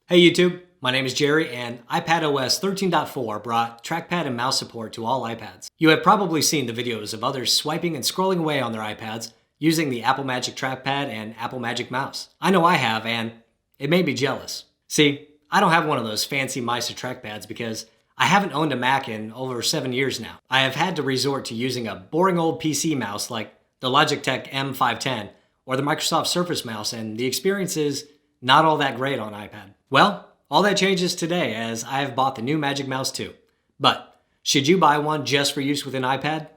Hey YouTube, my name is Jerry and iPadOS 13.4 brought trackpad and mouse support to all iPads. You have probably seen the videos of others swiping and scrolling away on their iPads using the Apple Magic trackpad and Apple Magic mouse. I know I have, and it made me jealous. See, I don't have one of those fancy mice or trackpads because I haven't owned a Mac in over 7 years now. I have had to resort to using a boring old PC mouse like the Logitech M510 or the Microsoft Surface mouse, and the experience is not all that great on iPad. Well, all that changes today as I have bought the new Magic Mouse too. But should you buy one just for use with an iPad?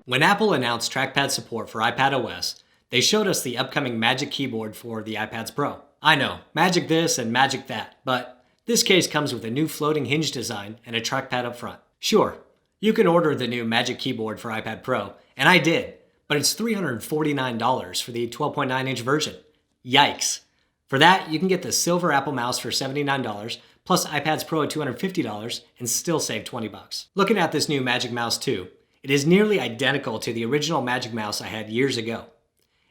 When Apple announced trackpad support for iPadOS, they showed us the upcoming Magic Keyboard for the iPads Pro. I know, Magic this and Magic that, but this case comes with a new floating hinge design and a trackpad up front. Sure, you can order the new Magic Keyboard for iPad Pro, and I did, but it's $349 for the 12.9-inch version. Yikes. For that, you can get the silver Apple mouse for $79, plus iPads Pro at $250, and still save $20. Looking at this new Magic Mouse 2, it is nearly identical to the original Magic Mouse I had years ago.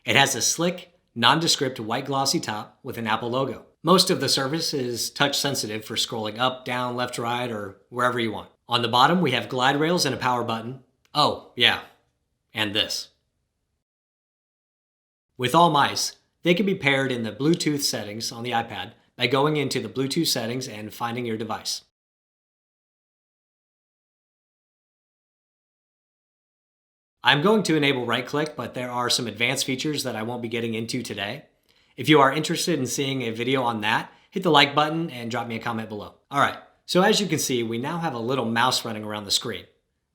It has a slick, nondescript white glossy top with an Apple logo. Most of the surface is touch sensitive for scrolling up, down, left, right, or wherever you want. On the bottom, we have glide rails and a power button. Oh, yeah, and this. With all mice, they can be paired in the Bluetooth settings on the iPad by going into the Bluetooth settings and finding your device. I'm going to enable right-click, but there are some advanced features that I won't be getting into today. If you are interested in seeing a video on that, hit the like button and drop me a comment below. Alright, so as you can see, we now have a little mouse running around the screen.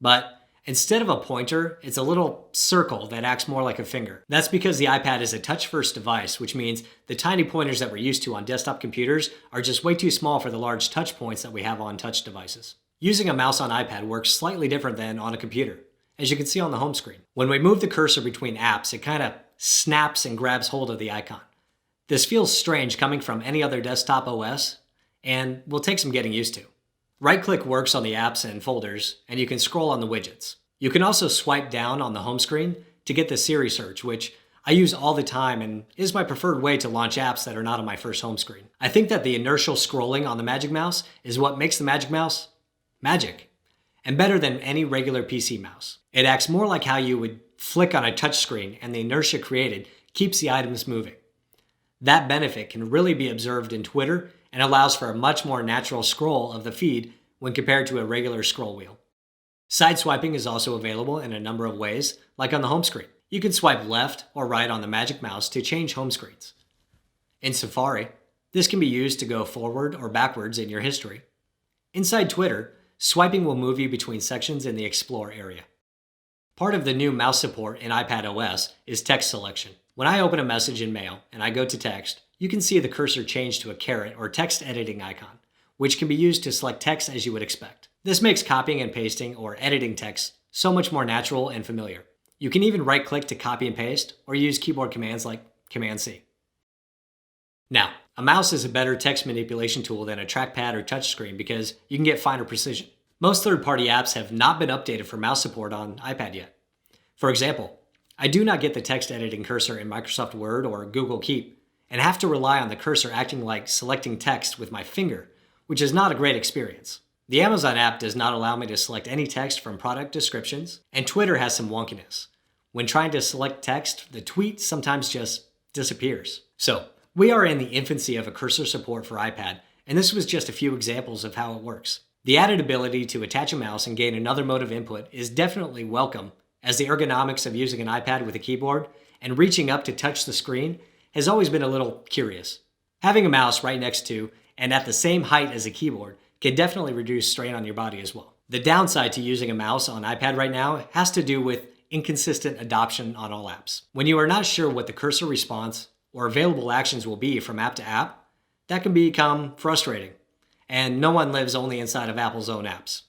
But instead of a pointer, it's a little circle that acts more like a finger. That's because the iPad is a touch-first device, which means the tiny pointers that we're used to on desktop computers are just way too small for the large touch points that we have on touch devices. Using a mouse on iPad works slightly different than on a computer, as you can see on the home screen. When we move the cursor between apps, it kind of snaps and grabs hold of the icon. This feels strange coming from any other desktop OS, and will take some getting used to. Right-click works on the apps and folders, and you can scroll on the widgets. You can also swipe down on the home screen to get the Siri search, which I use all the time and is my preferred way to launch apps that are not on my first home screen. I think that the inertial scrolling on the Magic Mouse is what makes the Magic Mouse magic, and better than any regular PC mouse. It acts more like how you would flick on a touchscreen, and the inertia created keeps the items moving. That benefit can really be observed in Twitter and allows for a much more natural scroll of the feed when compared to a regular scroll wheel. Side swiping is also available in a number of ways, like on the home screen. You can swipe left or right on the Magic Mouse to change home screens. In Safari, this can be used to go forward or backwards in your history. Inside Twitter, swiping will move you between sections in the Explore area. Part of the new mouse support in iPadOS is text selection. When I open a message in Mail and I go to text, you can see the cursor change to a caret or text editing icon, which can be used to select text as you would expect. This makes copying and pasting or editing text so much more natural and familiar. You can even right-click to copy and paste or use keyboard commands like Command-C. Now, a mouse is a better text manipulation tool than a trackpad or touchscreen because you can get finer precision. Most third-party apps have not been updated for mouse support on iPad yet. For example, I do not get the text editing cursor in Microsoft Word or Google Keep, and have to rely on the cursor acting like selecting text with my finger, which is not a great experience. The Amazon app does not allow me to select any text from product descriptions, and Twitter has some wonkiness. When trying to select text, the tweet sometimes just disappears. So, we are in the infancy of a cursor support for iPad, and this was just a few examples of how it works. The added ability to attach a mouse and gain another mode of input is definitely welcome, as the ergonomics of using an iPad with a keyboard and reaching up to touch the screen has always been a little curious. Having a mouse right next to and at the same height as a keyboard can definitely reduce strain on your body as well. The downside to using a mouse on iPad right now has to do with inconsistent adoption on all apps. When you are not sure what the cursor response or available actions will be from app to app, that can become frustrating, and no one lives only inside of Apple's own apps.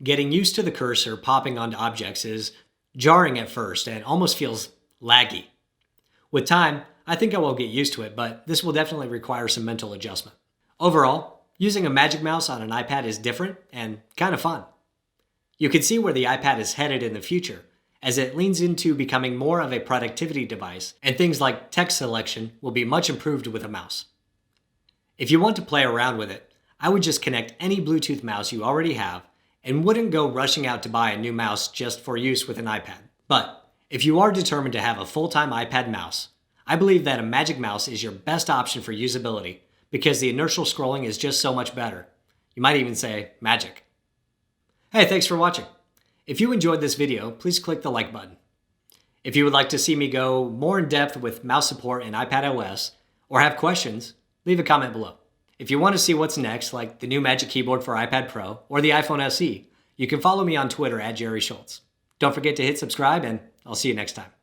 Getting used to the cursor popping onto objects is jarring at first and almost feels laggy. With time, I think I will get used to it, but this will definitely require some mental adjustment. Overall, using a Magic Mouse on an iPad is different and kind of fun. You can see where the iPad is headed in the future, as it leans into becoming more of a productivity device, and things like text selection will be much improved with a mouse. If you want to play around with it, I would just connect any Bluetooth mouse you already have and wouldn't go rushing out to buy a new mouse just for use with an iPad. But if you are determined to have a full-time iPad mouse, I believe that a Magic Mouse is your best option for usability because the inertial scrolling is just so much better. You might even say magic. Hey, thanks for watching. If you enjoyed this video, please click the like button. If you would like to see me go more in depth with mouse support in iPad OS or have questions, leave a comment below. If you want to see what's next, like the new Magic Keyboard for iPad Pro or the iPhone SE, you can follow me on Twitter @JerrySchultz. Don't forget to hit subscribe, and I'll see you next time.